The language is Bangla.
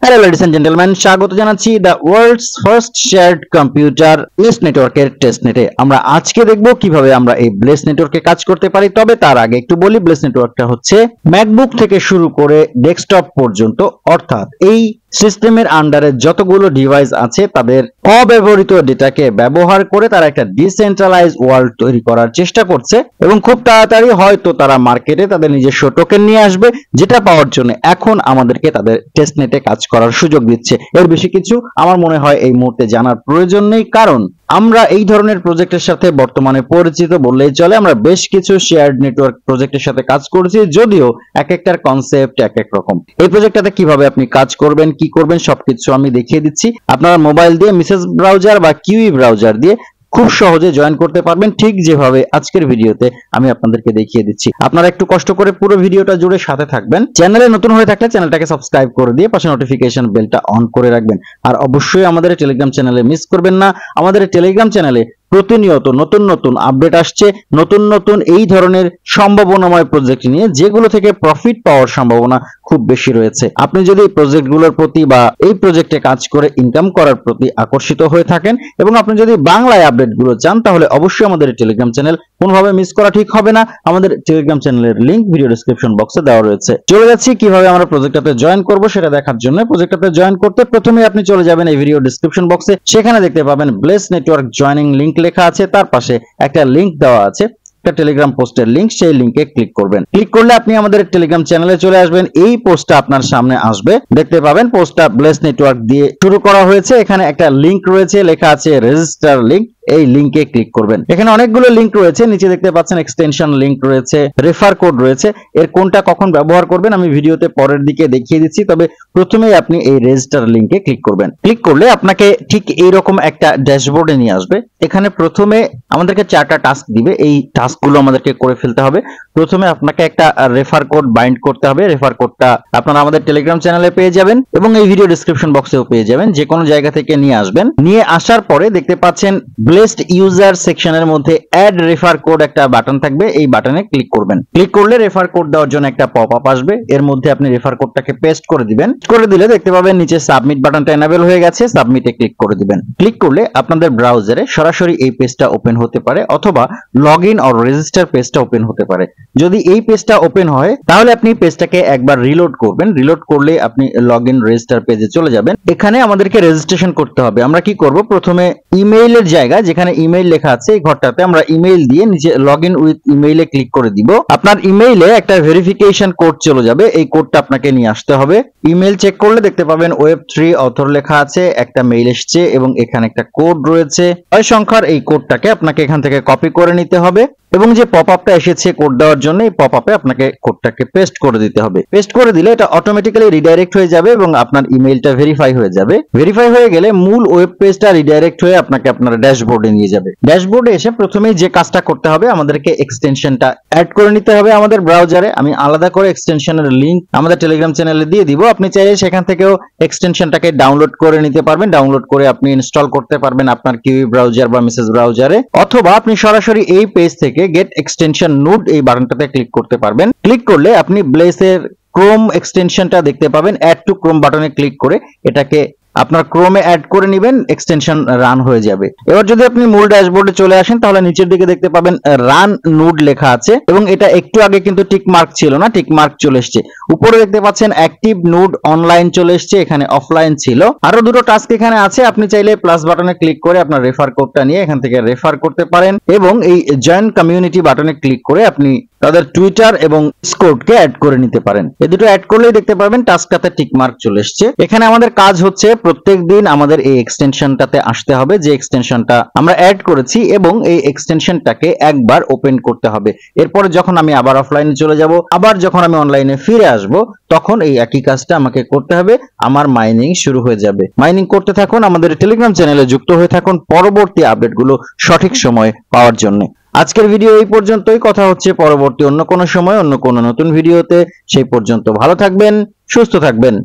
হ্যালো লেডিস এন্ড জেন্টলম্যান, স্বাগত জানাচ্ছি the world's first shared computer ব্লেস নেটওয়ার্কের টেস্টনেটে। আমরা আজকে দেখব কিভাবে আমরা এই ব্লেস নেটওয়ার্কে কাজ করতে পারি। তবে তার আগে একটু বলি, ব্লেস নেটওয়ার্কটা হচ্ছে ম্যাকবুক থেকে শুরু করে ডেস্কটপ পর্যন্ত, অর্থাৎ এই সিস্টেমের আন্ডারে যতগুলো ডিভাইস আছে তাদের অব্যবহৃত ডেটাকে ব্যবহার করে তারা একটা ডিসেন্ট্রালাইজ ওয়ার্ল্ড তৈরি করার চেষ্টা করছে এবং খুব তাড়াতাড়ি হয়তো তারা মার্কেটে তাদের নিজস্ব টোকেন নিয়ে আসবে, যেটা পাওয়ার জন্য এখন আমাদেরকে তাদের টেস্টনেটে কাজ করার সুযোগ দিচ্ছে। এর বেশি কিছু আমার মনে হয় এই মুহূর্তে জানার প্রয়োজন নেই, কারণ আমরা এই ধরনের প্রজেক্টের সাথে বর্তমানে পরিচিত বললেই চলে। আমরা বেশ কিছু শেয়ার্ড নেটওয়ার্ক প্রজেক্টের সাথে কাজ করছি, যদিও এক একটার কনসেপ্ট এক এক রকম। এই প্রজেক্টটাতে কিভাবে আপনি কাজ করবেন, কি করবেন সবকিছু আমি দেখিয়ে দিচ্ছি। আপনারা মোবাইল দিয়ে মেসেজ ব্রাউজার বা কিউই ব্রাউজার দিয়ে খুব সহজে জয়েন করতে পারবেন, ঠিক যেভাবে আজকের ভিডিওতে আমি আপনাদেরকে দেখিয়ে দিচ্ছি। আপনারা একটু কষ্ট করে পুরো ভিডিওটা জুড়ে সাথে থাকবেন। চ্যানেলে নতুন হয়ে থাকলে চ্যানেলটাকে সাবস্ক্রাইব করে দিয়ে পাশে নোটিফিকেশন বেলটা অন করে রাখবেন। আর অবশ্যই আমাদের টেলিগ্রাম চ্যানেলে মিস করবেন না। আমাদের টেলিগ্রাম চ্যানেলে প্রতিনিয়ত নতুন নতুন আপডেট আসছে, নতুন নতুন এই ধরনের সম্ভাবনাময় প্রজেক্ট নিয়ে, যেগুলো থেকে প্রফিট পাওয়ার সম্ভাবনা খুব বেশি রয়েছে। আপনি যদি এই প্রজেক্টগুলোর প্রতি বা এই প্রজেক্টে কাজ করে ইনকাম করার প্রতি আকর্ষিত হয়ে থাকেন এবং আপনি যদি বাংলায় আপডেটগুলো চান, তাহলে অবশ্যই আমাদের টেলিগ্রাম চ্যানেল কোনোভাবে মিস করা ঠিক হবে না। আমাদের টেলিগ্রাম চ্যানেলের লিংক ভিডিও ডেসক্রিপশন বক্সে দেওয়া রয়েছে। চলে যাচ্ছি কিভাবে আমরা প্রজেক্টটাতে জয়েন করব সেটা দেখার জন্য। প্রজেক্টটাতে জয়েন করতে প্রথমে আপনি চলে যাবেন এই ভিডিও ডেসক্রিপশন বক্সে, সেখানে দেখতে পাবেন ব্লেস নেটওয়ার্ক জয়নিং লিংক লেখা আছে, তার পাশে একটা লিংক দেওয়া আছে, একটা টেলিগ্রাম পোস্টের লিংক। সেই লিংকে ক্লিক করবেন। ক্লিক করলে আপনি আমাদের টেলিগ্রাম চ্যানেলে চলে আসবেন। এই পোস্টটা আপনার সামনে আসবে, দেখতে পাবেন পোস্টটা ব্লেস নেটওয়ার্ক দিয়ে শুরু করা হয়েছে। এখানে একটা লিংক রয়েছে, লেখা আছে রেজিস্টার লিংক। এই লিংকে ক্লিক করবেন। এখানে অনেকগুলো লিংক রয়েছে, নিচে দেখতে পাচ্ছেন এক্সটেনশন লিংক রয়েছে, রেফার কোড রয়েছে। এর কোনটা কখন ব্যবহার করবেন আমি ভিডিওতে পরের দিকে দেখিয়ে দিচ্ছি, তবে প্রথমেই আপনি এই রেজিস্টার লিংকে ক্লিক করবেন। ক্লিক করলে আপনাকে ঠিক এইরকম একটা ড্যাশবোর্ডে নিয়ে আসবে। এখানে প্রথমে আমাদেরকে 4টা টাস্ক দিবে, এই টাস্কগুলো আমাদেরকে করে ফেলতে হবে। প্রথমে আপনাকে একটা রেফার কোড বাইন্ড করতে হবে। রেফার কোডটা আপনারা আমাদের টেলিগ্রাম চ্যানেলে পেয়ে যাবেন এবং এই ভিডিও ডেসক্রিপশন বক্সেও পেয়ে যাবেন। যে কোনো জায়গা থেকে নিয়ে আসবেন। নিয়ে আসার পরে দেখতে পাচ্ছেন ব্লেসড ইউজার সেকশনের মধ্যে অ্যাড রেফার কোড একটা বাটন থাকবে, এই বাটনে ক্লিক করবেন। ক্লিক করলে রেফার কোড দেওয়ার জন্য একটা পপ আপ আসবে, এর মধ্যে আপনি রেফার কোডটাকে পেস্ট করে দিবেন। করে দিলে দেখতে পাবেন নিচে সাবমিট বাটনটা এনাবেল হয়ে গেছে, সাবমিটে ক্লিক করে দিবেন। ক্লিক করলে আপনাদের ব্রাউজারে সরাসরি এই পেজটা ওপেন হতে পারে, অথবা লগইন অর রেজিস্টার পেজটা ওপেন হতে পারে। যদি এই পেজটা ওপেন হয় তাহলে আপনি পেজটাকে একবার রিলোড করবেন। রিলোড করলে আপনি লগইন রেজিস্টার পেজে চলে যাবেন। এখানে আমাদেরকে রেজিস্ট্রেশন করতে হবে। আমরা কি করব, প্রথমে ইমেইলের জায়গা যেখানে ইমেইল লেখা আছে এই ঘরটাতে আমরা ইমেইল দিয়ে নিচে লগইন উইথ ইমেইলে ক্লিক করে দিব। আপনার ইমেইলে একটা ভেরিফিকেশন কোড চলে যাবে, এই কোডটা আপনাকে নিয়ে আসতে হবে। ইমেইল চেক করলে দেখতে পাবেন ওয়েব3 অথর লেখা আছে, একটা মেইল এসেছে এবং এখানে একটা কোড রয়েছে 6 সংখ্যার। এই কোডটাকে আপনাকে এখান থেকে কপি করে নিতে হবে এবং যে পপআপটা এসেছে কোড দেওয়ার জন্য, এই পপআপে আপনাকে কোডটাকে পেস্ট করে দিতে হবে। পেস্ট করে দিলে এটা অটোমেটিক্যালি রিডাইরেক্ট হয়ে যাবে এবং আপনার ইমেইলটা ভেরিফাই হয়ে যাবে। ভেরিফাই হয়ে গেলে মূল ওয়েব পেজটা রিডাইরেক্ট হয়ে আপনাকে আপনার ড্যাশবোর্ডে নিয়ে যাবে। ড্যাশবোর্ডে এসে প্রথমেই যে কাজটা করতে হবে, আমাদেরকে এক্সটেনশনটা অ্যাড করে নিতে হবে আমাদের ব্রাউজারে। আমি আলাদা করে এক্সটেনশনের লিংক আমাদের টেলিগ্রাম চ্যানেলে দিয়ে দিব। আপনি চাইলে সেখান থেকেও এক্সটেনশনটাকে ডাউনলোড করে নিতে পারবেন। ডাউনলোড করে আপনি ইনস্টল করতে পারবেন আপনার কিউই ব্রাউজার বা মেসেজ ব্রাউজারে, অথবা আপনি সরাসরি এই পেজ থেকে গেট এক্সটেনশন নোড এই বাটনটাতে ক্লিক করতে পারবেন। ক্লিক করলে আপনি ব্লেসের ক্রোম এক্সটেনশনটা দেখতে পাবেন। অ্যাড টু ক্রোম বাটনে ক্লিক করে এটাকে আপনার ক্রোমে অ্যাড করে নেবেন, এক্সটেনশন রান হয়ে যাবে। এবার যদি আপনি মূল ড্যাশবোর্ডে চলে আসেন তাহলে নিচের দিকে দেখতে পাবেন রান নোড লেখা আছে এবং এটা একটু আগে কিন্তু টিক মার্ক ছিল না, টিক মার্ক চলে এসেছে। উপরে দেখতে পাচ্ছেন অ্যাক্টিভ নোড অনলাইন চলে এসেছে, এখানে অফলাইন ছিল। আরো দুটো টাস্ক এখানে আছে, আপনি চাইলে প্লাস বাটনে ক্লিক করে আপনার রেফার কোডটা নিয়ে এখান থেকে রেফার করতে পারেন এবং এই জয়েন কমিউনিটি বাটনে ক্লিক করে আপনি তাদের টুইটার এবং ডিসকর্ডকে অ্যাড করে নিতে পারেন। এই দুটো অ্যাড করলেই দেখতে পাবেন টাস্কটাতে টিক মার্ক চলে এসেছে। এখানে আমাদের কাজ হচ্ছে প্রত্যেকদিন আমাদের এই এক্সটেনশনটাতে আসতে হবে, যে এক্সটেনশনটা আমরা অ্যাড করেছি, এবং এই এক্সটেনশনটাকে একবার ওপেন করতে হবে। এরপরে যখন আমি আবার অফলাইনে চলে যাব, আবার যখন আমি অনলাইনে ফিরে আসব, তখন এই একই কাজটা আমাকে করতে হবে। আমার মাইনিং শুরু হয়ে যাবে। মাইনিং করতে থাকুন, আমাদের টেলিগ্রাম চ্যানেলে যুক্ত হয়ে থাকুন পরবর্তী আপডেটগুলো সঠিক সময়ে পাওয়ার জন্য। আজকের ভিডিও এই পর্যন্তই। কথা হচ্ছে পরবর্তী অন্য কোনো সময় অন্য কোনো নতুন ভিডিওতে। সেই পর্যন্ত ভালো থাকবেন, সুস্থ থাকবেন।